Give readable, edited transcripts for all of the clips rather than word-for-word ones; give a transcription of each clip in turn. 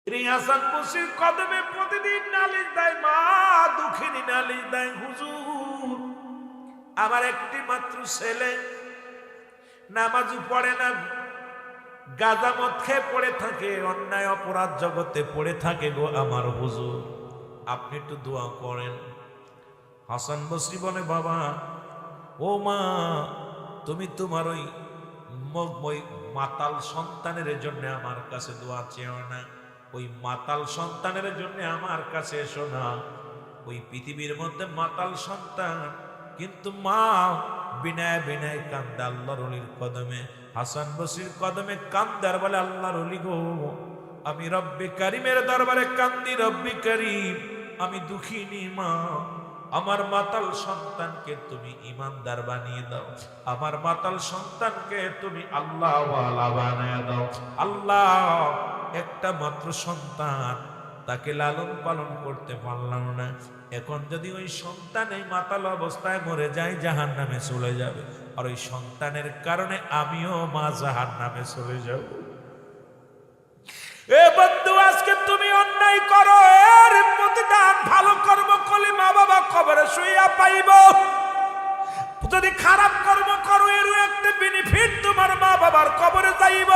হাসান বসির কদমে প্রতিদিন নালিশ দেয়, মা দুঃখিনী নালিশ দেয়, হুজুর আমার একটি মাত্র ছেলে নামাজও পড়ে না, গাঁজা মদ খেয়ে পড়ে থাকে, অন্যায় অপরাধ জগতে পড়ে থাকে গো আমার হুজুর, আপনি একটু দোয়া করেন। হাসান বসরি বলে, বাবা ও মা, তুমি তোমার ওই মাতাল সন্তানের জন্য আমার কাছে দোয়া চেও না, ওই মাতাল সন্তানের জন্য আমার কাছে এসো না। ওই পৃথিবীর মধ্যে মাতাল সন্তান, কিন্তু মা বিনয় বিনয় কান্দে আল্লাহর ওলির কদমে। হাসান বসরির কদমে কান্দার বলে, আল্লাহর ওলি গো, আমি রব্বে কারিমের দরবারে কান্দি, রব্বে কারিম আমি দুঃখিনী মা, আমার মাতাল সন্তানকে তুমি ইমানদার বানিয়ে দাও, আমার মাতাল সন্তানকে তুমি আল্লাহওয়ালা বানিয়ে দাও। আল্লাহ একটা মাত্র সন্তান, তাকে লালন পালন করতে পারলাম না, এখন যদি ওই সন্তান এই মাতাল অবস্থায় মরে যায় জাহান্নামে চলে যাবে, আর ওই সন্তানের কারণে আমিও মা জাহান্নামে চলে যাব। এ বন্ধু, আজকে তুমি অন্যায় করো, এর প্রতিদান ভালো কর্ম করলে মা বাবা কবরে শুইয়া পাইব, যদি খারাপ কর্ম করো এর একটা বেনিফিট তোমার মা বাবার কবরে যাইব।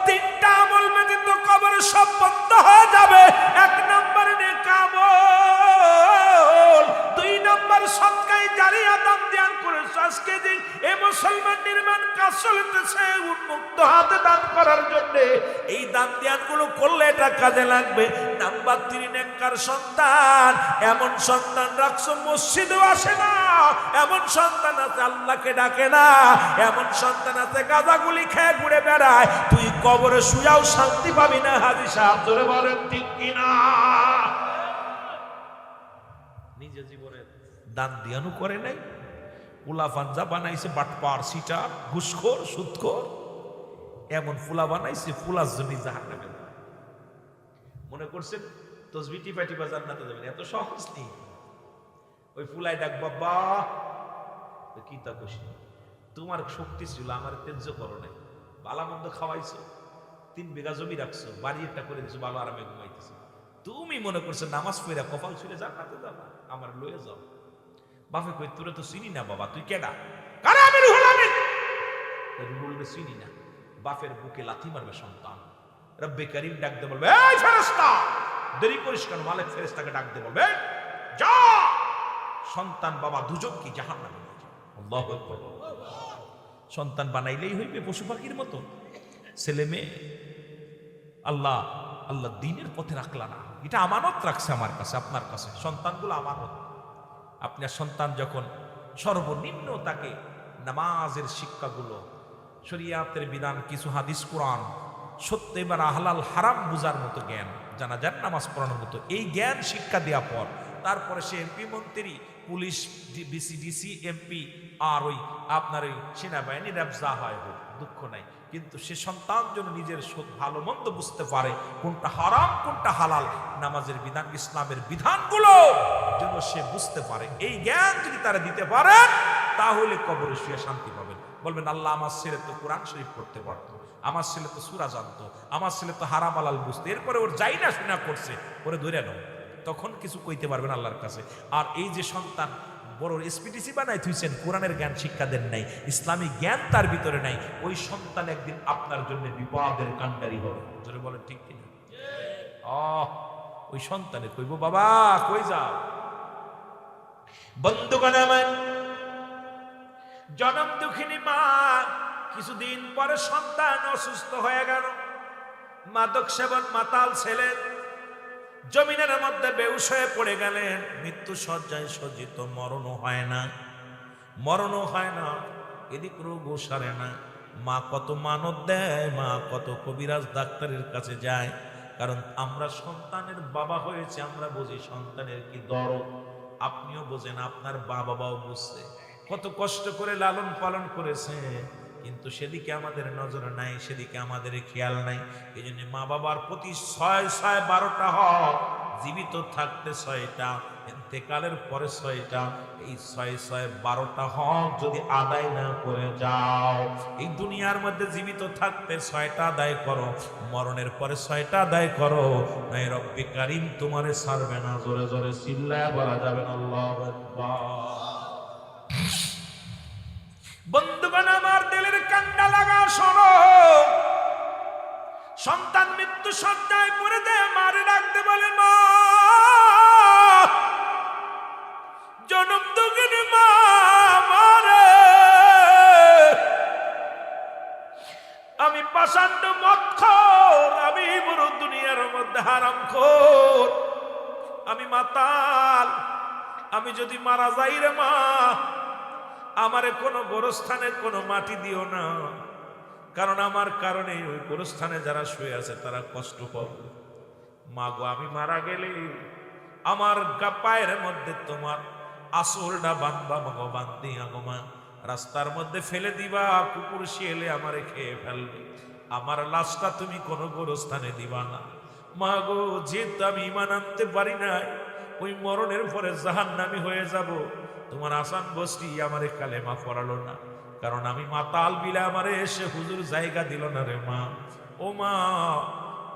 তিনটা আমল ব্যতীত কবরে সব বন্ধ হয়ে যাবে। এক নম্বর নেক আমল, দুই নম্বর সদকায়ে জারিয়া দান ধ্যান করেছো, আজকে যে এই মুসলমান নির্মাণ কাজ চলতেছে উন্মুক্ত হাতে দান করার জন্য, এই দান ধ্যান গুলো করলে এটা কাজে লাগবে। নাম্বার 3 নেককার সন্তান, এমন সন্তান রাখছো মসজিদেও আসে না, এমন সন্তান আছে আল্লাহকে ডাকে না, এমন সন্তান আছে গাঁজাগুলি খেয়ে ঘুরে বেড়ায়, তুই কবরে শুয়াও শান্তি পাবি না। হাজী সাহেব জোরে বলেন ঠিক কিনা? নিজে জীবনে দান দিয়ানু করে নাই, ফুলা ফাঞ্জা বানাইছে, বাটপার সিটার ঘুষখোর সুদখোর, এমন ফুলা বানাইছে ফুলার জন্য জাহান্নামে। মনে করছেন তসবিহ টিপা টিপা জান্নাতে যাবেন, এত সহজ নেই। ওই ফুলাই ডাক, বাবা কি তা খুশি, তোমার শক্তি ছিল আমার তেজ্য করো নাই, বালা মন্দ খাওয়াইছো, 3 বিঘা জমি রাখছো, বাড়ি একটা করে দিছো, ভালো আরামে ঘুমাইতেছো, তুমি মনে করছো নামাজ পড়া কপাল ছুঁড়ে জান্নাতে যাবা, আমার লয়ে যাও। বাপে কই, তোরে তো চিনি না বাবা, তুই কেডা? কারে? আমি রুহুল আমিন। রুহুলকে চিনি না। বাপের বুকে লাথি মারবে সন্তান। রব্বে কারীম ডাক দে বলবে, এই ফেরেশতা, দেরি করিস কেন? মালিক ফেরেশতাকে ডাক দে বলবে, যা সন্তান বাবা দুজক কি জাহান্নামে নিয়ে যা। আল্লাহু আকবার। সন্তান বানাইলেই হইবে পশু পাখির মতো? ছেলে মেয়ে আল্লাহ আল্লাহ দ্বীনের পথে রাখলা না, এটা আমানত রাখছে আমার কাছে, আপনার কাছে। সন্তানগুলো আমানত। আপনার সন্তান যখন সর্বনিম্ন তাকে নামাজের শিক্ষাগুলো, শরিয়াতের বিধান, কিছু হাদিস কোরআন, সত্য এবার হালাল হারাম বুঝার মতো জ্ঞান, জানাজার নামাজ পড়ানোর মতো এই জ্ঞান শিক্ষা দেওয়া পর তারপরে সে এমপি মন্ত্রী, পুলিশ, ডিসি, এমপি, আর ওই আপনার ওই সেনাবাহিনী র্যাবজা হয় হোক, দুঃখ নাই, কিন্তু সে সন্তান যেন নিজের ভালো মন্দ বুঝতে পারে, কোনটা হারাম কোনটা হালাল, নামাজের বিধান, ইসলামের বিধানগুলো যেন সে বুঝতে পারে, এই জ্ঞান যদি তারা দিতে পারেন তাহলে কবরে শুয়ে শান্তি পাবেন। বলবেন, আল্লাহ আমার ছেলে তো কোরআন শরীফ পড়তে পারতো, আমার ছেলে তো সূরা জানতো, আমার ছেলে তো হারাম হালাল বুঝতো, এরপরে ওর যাই না শুনা করছে, ওরে ধরে নাও, তখন কিছু কইতে পারবেন আল্লাহর কাছে। আর এই যে সন্তান বড় এসপিটিসি বানাই থুইছেন, কোরআনের জ্ঞান শিক্ষা দেন নাই, ইসলামিক জ্ঞান তার ভিতরে নাই, ওই সন্তান একদিন আপনার জন্য বিপদের কাণ্ডারি হবে। জোরে বলেন ঠিক কিনা? ওই সন্তানে কইব, বাবা কই যাও? বন্ধুগণ আমার, জনম দুঃখিনী মা, কিছুদিন পরে সন্তান অসুস্থ হয়ে গেল, মাদক সেবন মাতাল ছেলে, জমিনের মধ্যে বেহুশ হয়ে পড়ে গেলেন, মৃত্যু শয্যায় সজ্জিত, মরণও হয় না, মরণও হয় না, এদিক রোগও সারে না। মা কত মানত দেয়, মা কত কবিরাজ ডাক্তারের কাছে যায়, কারণ আমরা সন্তানের বাবা হয়েছে, আমরা বুঝি সন্তানের কি দরদ। আপনিও বোঝেন, আপনার বাবাও বুঝছে, কত কষ্ট করে লালন পালন করেছে, কিন্তু সেদিকে আমাদের নজর নাই, সেদিকে আমাদের খেয়াল নাই। এই জন্য মা বাবার প্রতি 6 6 12টা হক, জীবিত থাকতে 6টা, ইন্তেকালের পরে 6টা, এই 6 6 12টা হক যদি আদায় না করে যাও, এই দুনিয়ার মধ্যে জীবিত থাকতে 6টা আদায় করো, মরণের পরে 6টা আদায় করো, নাই রব্বে কারীম তোমারে ছাড়বে না। জোরে জোরে চিল্লায় বলা যাবে না আল্লাহু আকবার। বন্ধুগণ আমার দিলের কান্না লাগা শোনো, সন্তান মৃত্যু শয্যায় পড়ে দেয়, মারে ডাকতে বলে মা, জনম দুঃখিনী মা, মারে আমি পাষাণ্ড মদখোর, আমি বড় দুনিয়ার মধ্যে হারামখোর, আমি মাতাল, আমি যদি মারা যাই রে মা, আমারে কোনো গোরস্থানে কোনো মাটি দিও না, কারণ আমার কারণে ওই গোরস্থানে যারা শুয়ে আছে তারা কষ্ট পাবে। মা গো, আমি মারা গেলে আমার পায়ের মধ্যে তোমার আসলটা বাঁধবা, মাগো বান্ধিয়া গো মা, রাস্তার মধ্যে ফেলে দিবা, কুকুর শিয়ালে আমারে খেয়ে ফেলবে, আমার লাশটা তুমি কোনো গোরস্থানে দিবা না। মা গো, যেহেতু আমি ঈমান আনতে পারি নাই, ওই মরণের পরে জাহান্নামী হয়ে যাব, তোমার আসান বস্তি আমারে কালেমা পড়ালো না, কারণ আমি মাতাল বিলে আমারে এসে হুজুর জায়গা দিল না রে মা। ও মা,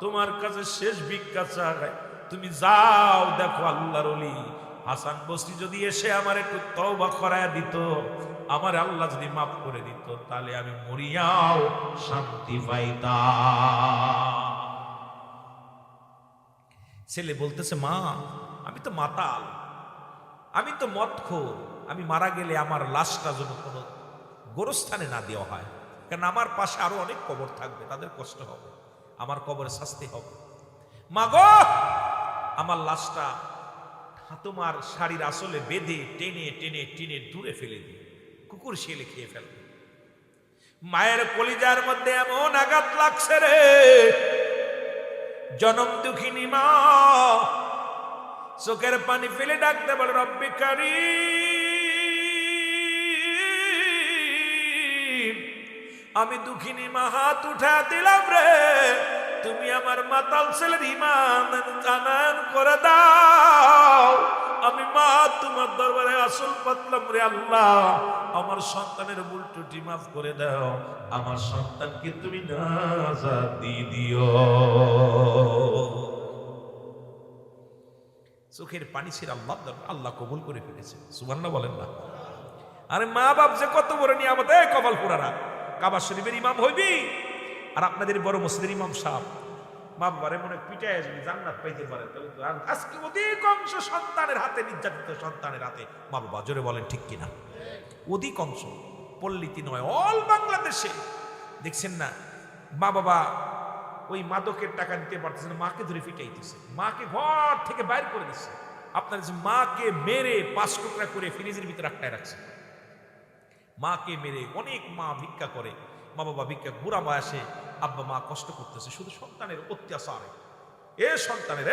তোমার কাছে শেষ ভিক্ষা চাই, তুমি যাও দেখো আল্লাহর ওলি হাসান বস্তি যদি এসে আমার একটু তওবা করায়া দিত, আমার আল্লাহ যদি মাফ করে দিত, তাহলে আমি মরিয়াও শান্তি পাইতাম। ছেলে বলতেছে মা, আমি তো মাতাল, আমি তো মদখোর, আমি মারা গেলে আমার লাশটা যেন কোনো গোরস্থানে না দেওয়া হয়, কারণ আমার পাশে আরো অনেক কবর থাকবে, তাদের কষ্ট হবে, আমার কবরে শাস্তি হবে। মা গো, আমার লাশটা তোমার শাড়ির আসলে বেঁধে টেনে টেনে টেনে দূরে ফেলে দিই, কুকুর শিয়ালে খেয়ে ফেলবে। মায়ের কলিজার মধ্যে এমন আঘাত লাগছে রে, জনম দুঃখিনী মা চোখের পানি ফেলে ডাকতে বলে রব্বে কারীম, আমি দুঃখিনী মা হাত উঠা দিলাম রে, তুমি আমার মাতাল ছেলের ঈমান জানান করে দাও, আমি মা তোমার দরবারে আসল পাতলাম রে আল্লাহ, আমার সন্তানের ভুল ত্রুটি মাফ করে দাও, আমার সন্তানকে তুমি নাজাত দিয়ে দিও। চোখের পানি ছিল আল্লাহ, আল্লাহ কবুল করে ফেলেছে, সুবহানাল্লাহ বলেন না। আরে মা বাপ যে কত বড় নিয়ামত, কপাল পুরারা, কাবা শরীফের ইমাম হইবি আর আপনাদের বড় মসজিদের ইমাম সাহেব, মা বাবারে মনে পিটায় যদি জান্নাত পাইতে পারে, তাহলে তো আজকে অধিকাংশ সন্তানের হাতে, নির্যাতিত সন্তানের হাতে মা বাবা, জোরে বলেন ঠিক কিনা? অধিকাংশ, পল্লীতি নয়, অল বাংলাদেশে দেখছেন না, মা বাবা ওই মাদকের টাকা নিতে পারতেছে না, মাকে ধরে ফিটাইতেছে, মাকে ঘর থেকে বাইর করে দিচ্ছে। আপনার মাকে মেরে 5 টুকরা করে ফ্রিজের ভিতরে আটকায় রাখছে, মাকে মেরে। অনেক মা ভিক্ষা করে, মা বাবা ভিক্ষা, বুড়া বয়সে আব্বা মা কষ্ট করতেছে শুধু সন্তানের অত্যাচারে। এ সন্তানের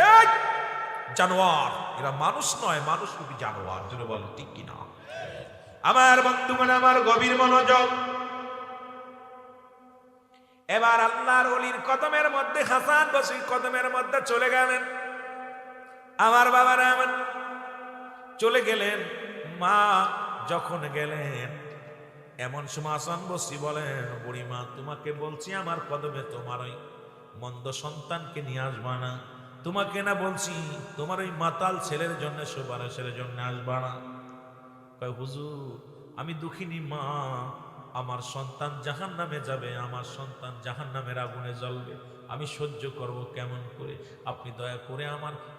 জানোয়ার, এরা মানুষ নয়, মানুষ রূপী জানোয়ার, জন্য বলেন ঠিক কিনা? আমার বন্ধুগণ, আমার গভীর মনোযোগ, এবার আল্লাহর ওলির কদমের মধ্যে, হাসান বসরির কদমের মধ্যে চলে গেলেন। আমার বাবারা আমার চলে গেলেন, মা যখন গেলেন, এমন সময় হাসান বসরি বলেন, বুড়িমা তোমাকে বলছি আমার কদমে তোমার ওই মন্দ সন্তানকে নিয়ে আসবা না, তোমাকে না বলছি তোমার ওই মাতাল ছেলের জন্য সুপারিশের জন্য আসবা না। কয় হুজুর, আমি দুঃখিনী মা, আমার সন্তান জাহান্নামে যাবে, আমার সন্তান জাহান্নামের আগুনে জ্বলবে, আমি সহ্য করব কেমন করে? আপনি দয়া করে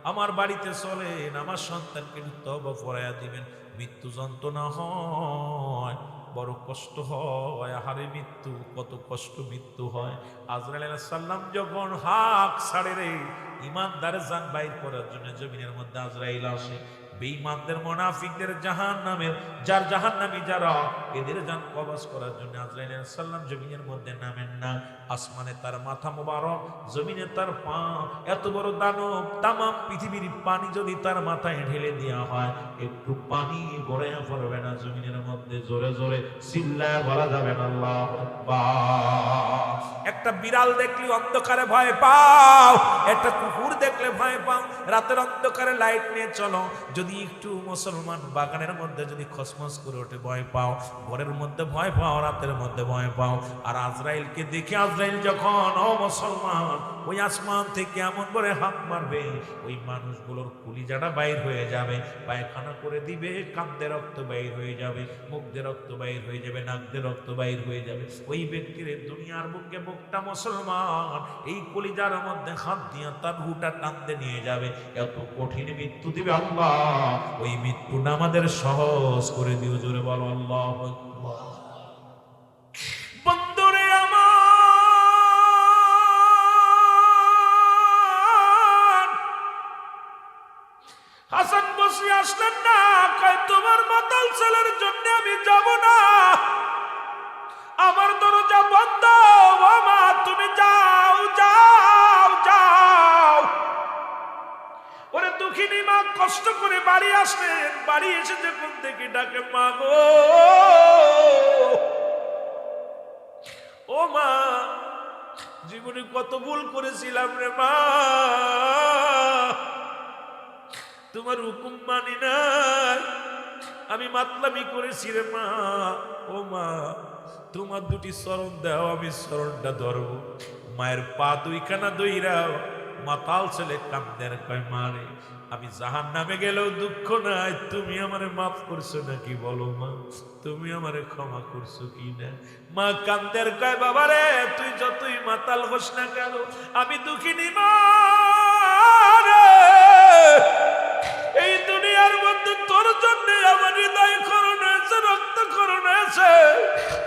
আমার বাড়িতে চলেন, আমার সন্তানকে তওবা পড়াইয়া দিবেন, মৃত্যু যন্ত্রণা হয়, বড় কষ্ট হয়, হারে মৃত্যু, কত কষ্ট মৃত্যু হয়। আজরাইল আলাইহিস সালাম যখন হাক ছাড়ে রে, ইমানদারের জান বাইর করার জন্য জমিনের মধ্যে আজরাইল আসে, বেঈমানদের মুনাফিকদের জাহান্নামের যার জাহান্নামী যারা, এদের জান কবজ করার জন্য আজরাইল আলাইহিস সালাম জমিনের মধ্যে নামেন না। আসমানে তার মাথা মোবারক, জমিনে তার পা, এত বড় দানব, তামাম পৃথিবীর পানি যদি তার মাথায় ঢেলে দেওয়া হয়, একটু পানি গড়ে পড়বে না জমিনের মধ্যে। জোরে জোরে চিল্লায় বলা যাবে না আল্লাহু আকবার। একটা বিড়াল দেখলে অন্ধকারে ভয় পাও, একটা কুকুর দেখলে ভয় পাও, রাতের অন্ধকারে লাইট নিয়ে চলো, যদি যদি একটু মুসলমান বাগানের মধ্যে যদি খসমস করে ওঠে ভয় পাও, ঘরের মধ্যে ভয় পাও, রাতের মধ্যে ভয় পাও। আর আজরাইলকে দেখে আজরাইল যখন ও মুসলমান ওই আসমান থেকে এমন করে হাত মারবে, ওই মানুষগুলোর কলিজাটা বাইর হয়ে যাবে, পায়খানা করে দিবে, কান্দে রক্ত বাইর হয়ে যাবে, মুখ দিয়ে রক্ত বাইর হয়ে যাবে, নাক দিয়ে রক্ত বাইর হয়ে যাবে। ওই ব্যক্তির দুনিয়ার বুকে বুকটা মুসলমান এই কলিজার মধ্যে হাত দিয়ে তার রুটা টানতে নিয়ে যাবে। এত কঠিন মৃত্যু দিবে আল্লাহ, ওই মৃত্যুটা আমাদের সহজ করে দিও। জোরে বলো আল্লাহু আকবার। বন্ধুরে আমার, হাসান বসরি আসলেন না, কয় তোমার মাতাল ছেলের জন্য আমি যাব না, আমার দরজা বন্ধ, বাবা তুমি যাও যাও যাও। ওরে দুঃখিনী মা কষ্ট করে বাড়ি আসলেন, বাড়ি এসে যখন থেকে ডাকে মা গো, ও মা জীবনে কত ভুল করেছিলাম রে মা, তোমার হুকুম মানি নাই, আমি মাতলামি করেছি রে মা। ও মা তোমার দুটি চরণ দাও, আমি চরণটা ধরব। মায়ের পা দুইখানা দইরাও, মাতাল ছেলে কান্দের কয় মারে আমি জাহান্নামে গেলেও দুঃখ নাই, তুমি আমারে মাফ করছো নাকি বলো মা, তুমি আমারে ক্ষমা করছো কি না? মা কান্দের কয় বাবারে তুই যতই মাতাল হোস না কেন, আমি দুঃখিনী মা রে, এই দুনিয়ার মধ্যে তোর জন্য আমার হৃদয় খরণ হয়েছে, রক্ত খরণ হয়েছে,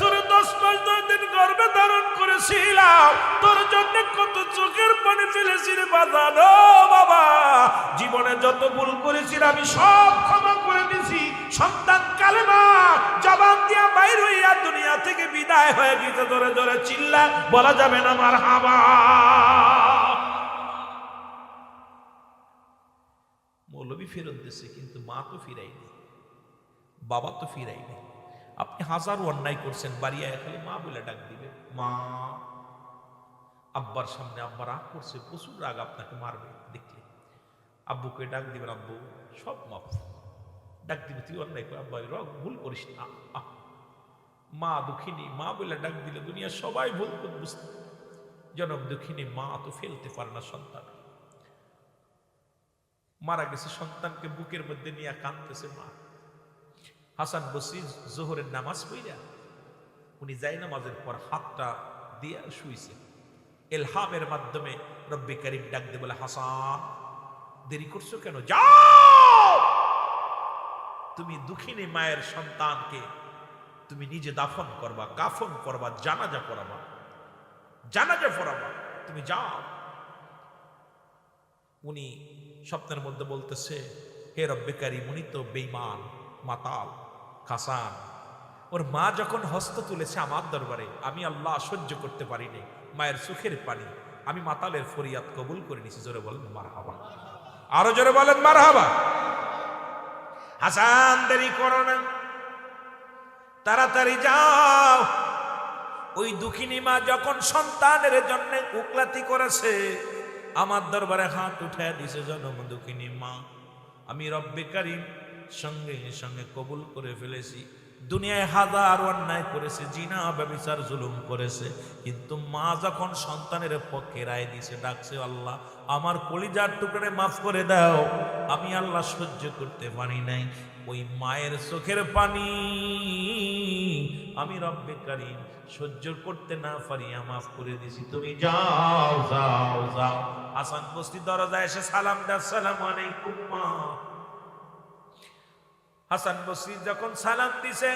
তোর 10 মাস 10 দিন গর্ভে ধারণ করেছিলাম, তোর জন্য কত চোখের পানি ফেলেছি রে বাজান। ও বাবা জীবনে যত ভুল করেছি আমি সব ক্ষমা করে দিছি। সন্তান কালেমা জবান দিয়া বাইর হইয়া দুনিয়া থেকে বিদায় হয়ে গেছে, জোরে জোরে চিল্লা বলা যাবে না মারহাবা। মৌলবি ফেরত দিছে কিন্তু মা তো ফিরাইনি, বাবা তো ফিরাইনি। আপনি হাজারো অন্যায় করছেন, বাড়িয়া খালি মা বলে ডাক দিবে মা। আব্বার সামনে আব্বা রাগ করছে, প্রচুর রাগ, আপনাকে মারবে দেখলে, আব্বুকে ডাক দিবেন আব্বু সব মাফ, ডাক দিবে তুই অন্যায় কর, আব্বা রগ ভুল করিস না। মা দুঃখিনী মা বলে ডাক দিলে দুনিয়া সবাই ভুল করে বুঝতে, জনম দুঃখিনী মা তো ফেলতে পারে না সন্তান। মারা গেছে সন্তানকে বুকের মধ্যে নিয়ে কাঁদতেছে মা। হাসান বসরি জোহরের নামাজ পড়িয়া উনি যাই নামাজের পর হাতটা দিয়ে শুইছে, এলহামের মাধ্যমে রব্বি কারীম ডাক দিয়ে বলে হাসান দেরি করছো কেন, যাও তুমি দুঃখিনী মায়ের সন্তানকে তুমি নিজে দাফন করবা, কাফন করবা, জানাজা পড়াবা, জানাজা পড়াবা, তুমি যাও। উনি স্বপ্নের মধ্যে বলতেছে হে রব্বে কারীম উনি তো বেঈমান মাতাল হাসান, ওর মা যখন হস্ত তুলেছে আমার দরবারে আমি আল্লাহ সহ্য করতে পারিনি, মায়ের চোখের পানি, আমি মাতালের ফরিয়াদ কবুল করে নিছি। জোরে বলেন মারহাবা, আরো জোরে বলেন মারহাবা। হাসান দেরি করো না, তাড়াতাড়ি যাও। ওই দুঃখিনী মা যখন সন্তানের জন্য উকলাতি করেছে আমার দরবারে হাত উঠায় দিছে, জনম দুঃখিনী মা আমি রব্বে কারীম সঙ্গে সঙ্গে কবুল করে ফেলেছি। দুনিয়ায় হাজার অন্যায় করেছে, জিনা ব্যভিচার জুলুম করেছে, কিন্তু মা যখন সন্তানের পক্ষে রায় দিছে, ডাকছে আল্লাহ আমার কলিজার টুকরে মাফ করে দাও, আমি আল্লাহ সহ্য করতে পারি নাই, ওই মায়ের চোখের পানি আমি রব্বে কারীম সহ্য করতে না পারিয়া মাফ করে দিছি, তুমি যাও যাও যাও। হাসান বসরি দরজায় এসে সালাম দেয়, আসসালামু আলাইকুম মা। হাসান বসরি যখন সালাম দিছে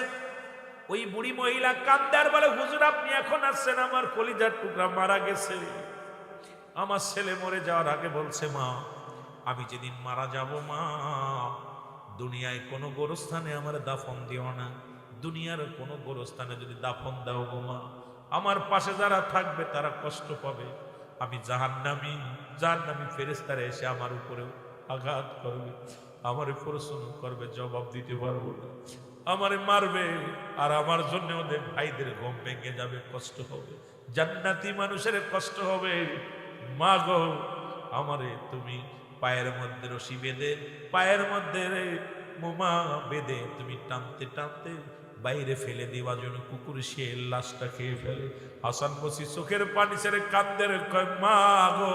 ওই বুড়ি মহিলা কান্দার বলে হুজুর আপনি এখন আসছেন, আমার কলিজার টুকরা মারা গেছে, আমার ছেলে মরে যাওয়ার আগে বলছে মা আমি যেদিন মারা যাব মা দুনিয়ায় কোনো গোরস্থানে আমার দাফন দিও না, দুনিয়ার কোনো গোরস্থানে যদি দাফন দাও গো মা আমার পাশে যারা থাকবে তারা কষ্ট পাবে, আমি জাহান্নামী ফেরেশতারা এসে আমার উপরেও আঘাত করবে, আমারে প্রশ্ন করবে, জবাব দিতে পারবো না, আমারে মারবে, আর আমার জন্য ওদের ভাইদের ঘুম ভেঙে যাবে, কষ্ট হবে, জান্নাতি মানুষের কষ্ট হবে। মা গো আমারে তুমি পায়ের মধ্যে রশি বেঁধে, পায়ের মধ্যে মোমা বেঁধে তুমি টানতে টানতে বাইরে ফেলে দেওয়া জন্য কুকুর সে লাশটা খেয়ে ফেলে। হাসান বসরি চোখের পানি ছেড়ে কাঁদতে কয়, মা গো,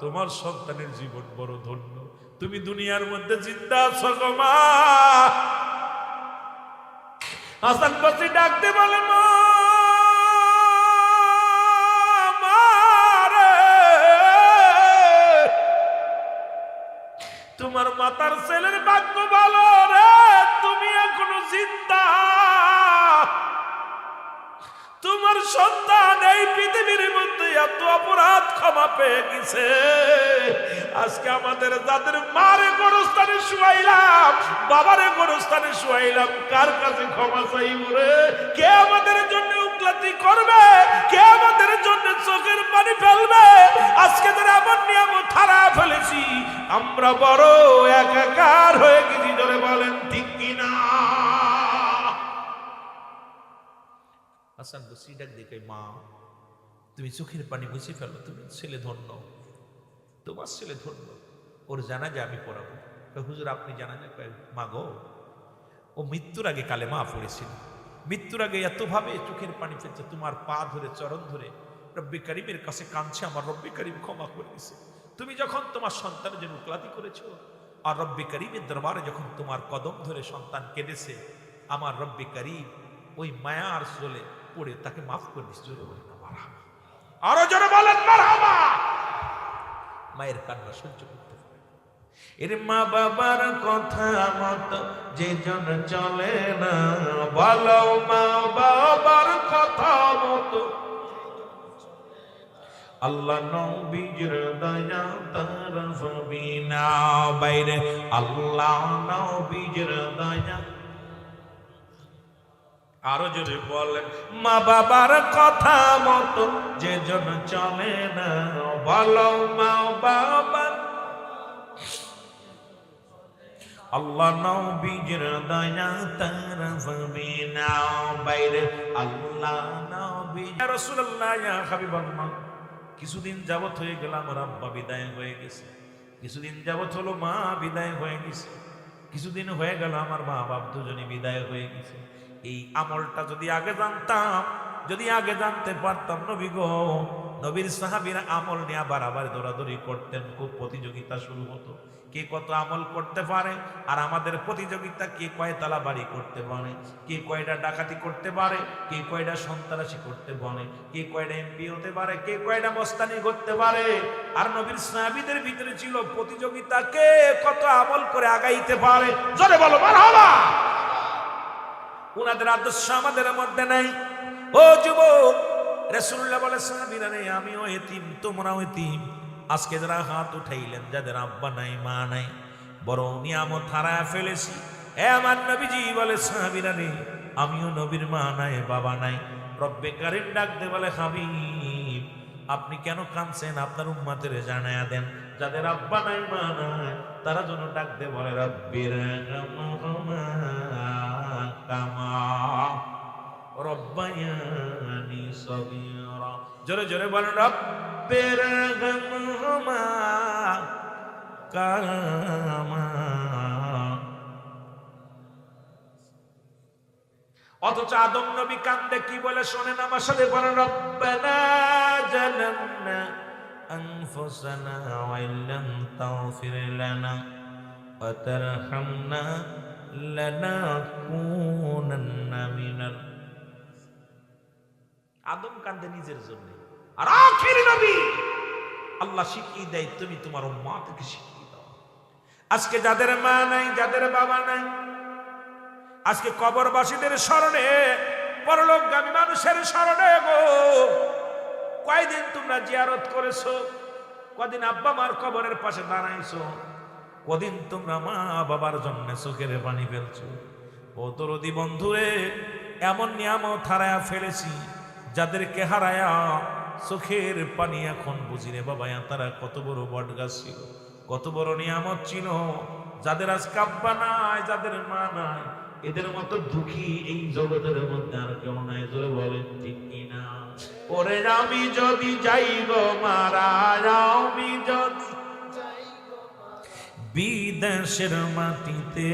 তোমার সন্তানের জীবন বড় ধন্য, তুমি দুনিয়ার মধ্যে জিন্দা আছো গো মা। হাসান বসরি ডাকতে বলে, মা তোমার মাতার ছেলের ভাগ্য ভালো রে, তুমি এখনো জিন্দা। তোমার সন্তান এই পৃথিবীর মধ্যে এত অপরাধ ক্ষমা পেয়ে গেছে। আজকে আমাদের যাদের মারে গোরস্থানে শুয়াইলাম, বাবারে গোরস্থানে শুয়াইলাম, কার কাছে ক্ষমা চাইব রে? কে আমাদের জন্য উকলাতি করবে? কে আমাদের জন্য চোখের পানি ফেলবে? আজকে যারা আমার নিয়ামত হারায় ফেলেছি, আমরা বড় একাকার হয়ে গেছি। ধরে বলেন ঠিক কিনা? হাসান বসরি ডাক দেখে, মা তুমি চোখের পানি মুছে ফেলো, তুমি ছেলে ধন্য, তোমার ছেলে ধন্য, ওর জানাজা আমি পড়াবো। হুজুর আপনি জানাজা? মা গো, ও মৃত্যুর আগে কালেমা পড়েছিল, মৃত্যুর আগে এতভাবে চোখের পানি ফেলছে, তোমার পা ধরে চরণ ধরে রব্বে করিমের কাছে কাঁদছে, আমার রব্বে করিম ক্ষমা করে দিয়েছে। তুমি যখন তোমার সন্তানের জন্য উকলাতি করেছো, আর রব্বে করিমের দরবারে যখন তোমার কদম ধরে সন্তান কেঁদেছে, আমার রব্বে করিম ওই মায়ার চলে পড়ে তাকে মাফ করে দিচ্ছে। জোরে বলেন মারহাবা, আরো জোরে বলেন মারহাবা। মায়ের কান্না সহ্য করতে পারে। এর মা বাবার কথা মতো যে জন চলে না, বলো মা বাবার কথা মতো আল্লাহ নবীর দয়া তার হবে না। বাইরে আল্লাহ নবীর দয়া। আরো জোরে বলেন, মা বাবার কথা মতো যে জন চলে না, বলো মা বাবার আল্লাহ নবীর দয়া তার হবে না। বাইরে আল্লাহ নবী। ইয়া রাসূলুল্লাহ, ইয়া হাবিবাল্লাহ, কিছুদিন যাবত হয়ে গেল আমার আব্বা বিদায় হয়ে গেছে, কিছুদিন যাবত হলো মা বিদায় হয়ে গেছে, কিছুদিন হয়ে গেল আমার মা বাপ দুজনে বিদায় হয়ে গেছে। এই আমলটা যদি আগে জানতাম, যদি আগে জানতে পারতাম, নবী গো, নবীর সাহাবীরা আমল নিয়ে বারবার দৌড়াদৌড়ি করতেন, খুব প্রতিযোগিতা শুরু হতো, কে কত আমল করতে পারে। আর আমাদের প্রতিযোগিতা, কে কয়তলা বাড়ি করতে পারে, কে কয়টা ডাকাতি করতে পারে, কে কয়টা সন্ত্রাসী করতে পারে, কে কয়টা এমপি হতে পারে, কে কয়টা মস্তানি করতে পারে। আর নবীর সাহাবীদের ভিতরে ছিল প্রতিযোগিতা, কে কত আমল করে আগাইতে পারে। জোরে বলো মারহাবা। উনাদের আদর্শ আমাদের মধ্যে নাই। ও যুবক, রাসূলুল্লাহ বলে, সাহাবীরা রে, আমিও এতিম, তোমরাও এতিম। আজকে যারা হাত উঠাইলেন, যাদের আব্বা নাই মা নাই, বড় নিয়ামত হারায় ফেলেছি। এ আমার নবীজি বলে, সাহাবীরা রে, আমিও নবীর মা নাই বাবা নাই। রব্বে কারিম ডাকতে বলে, হাবিব আপনি কেন কাঁদছেন? আপনার উম্মতের জানায়া দেন, যাদের আব্বা নাই মা নাই, তারা যেন ডাকতে বলে, রব্বির রহমহুমা কামা রব্বায়ানি সগীরা। জোরে জোরে বলেন, রব্বির রহমহুমা কামা। অথচ আদম নবী কান্দে কি বলে শোনেন আমার সাথে বলেন, রব্বানা জালামনা আনফুসানা ওয়া ইল্লাম তাগফির লানা ওয়া তারহামনা লানাকুনান্না মিনাল। আদম কান্দে নিজের জন্য, আর আখির নবী আল্লাহ শিখিয়ে দেয়, তুমি তোমার উম্মতকে শিখিয়ে দাও। আজকে যাদের মা নাই, যাদের বাবা নাই, আজকে কবরবাসীদের স্মরণে, পরলোকগামী মানুষের স্মরণে গো, কয়দিন তোমরা জিয়ারত করেছো, কদিন আব্বা মার কবরের পাশে দাঁড়াইছো, কদিন তোমরা মা বাবার জন্য চোখের পানি ফেলছো। ও দরদি বন্ধুরে, এমন নিয়ামত হারায়া ফেলেছি, যাদেরকে হারায়া চোখের পানি এখন বুঝি রে বাবা, তারা কত বড় বটগাছ ছিল, কত বড় নিয়ামত ছিল। যাদের আজ আব্বা নাই, যাদের মা নাই, এদের মতো দুঃখী এই জগতের মধ্যে আর কেউ নাই। জোরে বলেন ঠিক কিনা? ওরে আমি যদি যাইব মারা, আমি যদি বিদেশের মাটিতে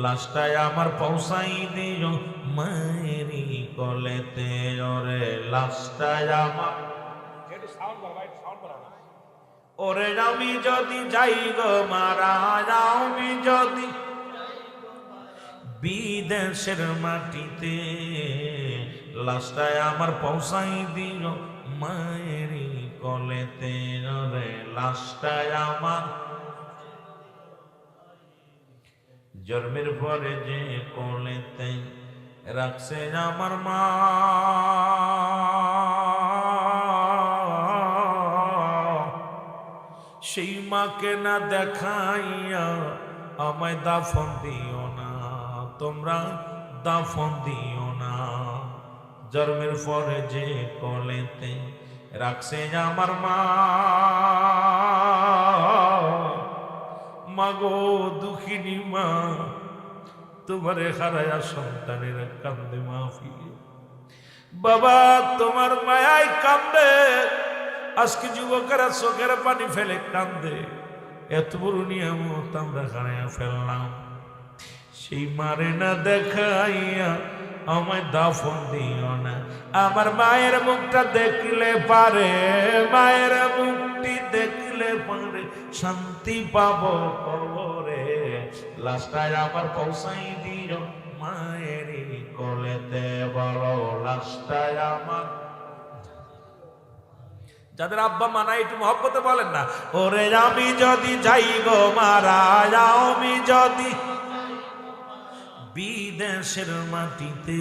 লাশটায় আমার পৌঁছাই দিও মায়েরি কলেতে ওরে লাশটায় আমার ওরে আমি যদি যাই গো মারা আমি যদি বিদেশের মাটিতে লাশটায় আমার পৌঁছাই দিও মায়েরি কলেতে রে লাশটায় আমার জন্মের পরে যে কোলেতে রাখছে আমার মা সেই মাকে না দেখাইয়া আমায় দাফন দিও না তোমরা দাফন দিও না জন্মের পরে যে কোলেতে রাখছে আমার মা মাগো দুঃখিনী মা তোমারে হারায়া সন্তানের কান্দে মাহফিলে বাবা তোমার মায়ায় কান্দে আজকে যুবকেরা চোখের পানি ফেলে কান্দে এত বড় নিয়ামত আমরা হারায়া ফেললাম সেই মারে না দেখাইয়া আমায় দাফন দিও না আমার মায়ের মুখটা দেখলে পারে মায়ের মুখটি দেখলে পারে শান্তি পাবো কবরে লাশটায় আমার পৌঁছাই দিও মায়ের কোলেতে বলো লাশটায় আমার যাদের আব্বা মানা একটু মহব্বতে বলেন না ওরে আমি যদি যাই গো মারা আমি যদি বিদেশের মাটিতে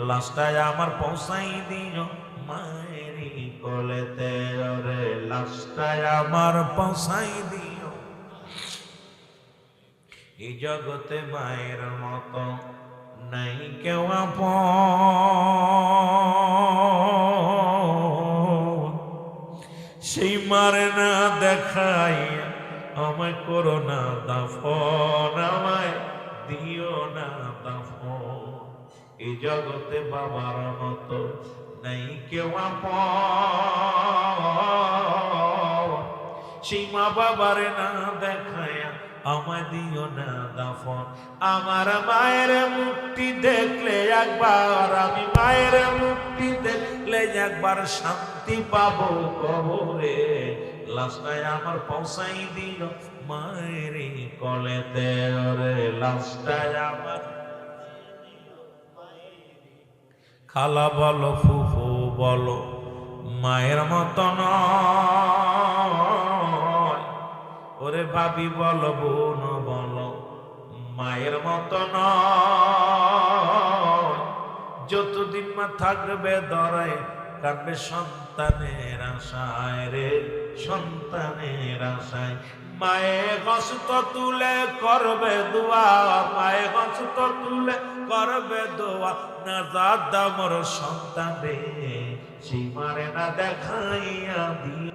লাশটায় আমার পৌঁছাই দিও মায়েরি কোলেতে রে লাশটায় আমার পৌঁছাই দিও এই জগতে মায়ের মতো নাই কেউ আপন সেই মারে না দেখাইয়া আমায় করো না দাফন আমায় দিও না দাফন এই জগতে বাবার মতো নাই কেউ আপন সেই মা বাবারে না দেখায়া আমায় দিও না দাফন আমার মায়ের মুক্তি দেখলে একবার আমি মায়ের মুক্তি দেখলে একবার শান্তি পাবো কবরে লাশটায় আমার পৌঁছাই দিও মায়ের কোলেতে রে লাশটায় আমার খালা বলো ফুফু বলো মায়ের মতো নয় ওরে ভাবি বলো বোন বলো মায়ের মতো নয় যতদিন মা থাকবে ধরায় কাঁদবে সন্তানের আশায় রে সন্তানের আশায় মায়ে হস্ত তুলে করবে দোয়া মায়ে হস্ত তুলে করবে দোয়া না দাদা মোর সন্তানে সেই মারে না দেখাইয়া দিয়ে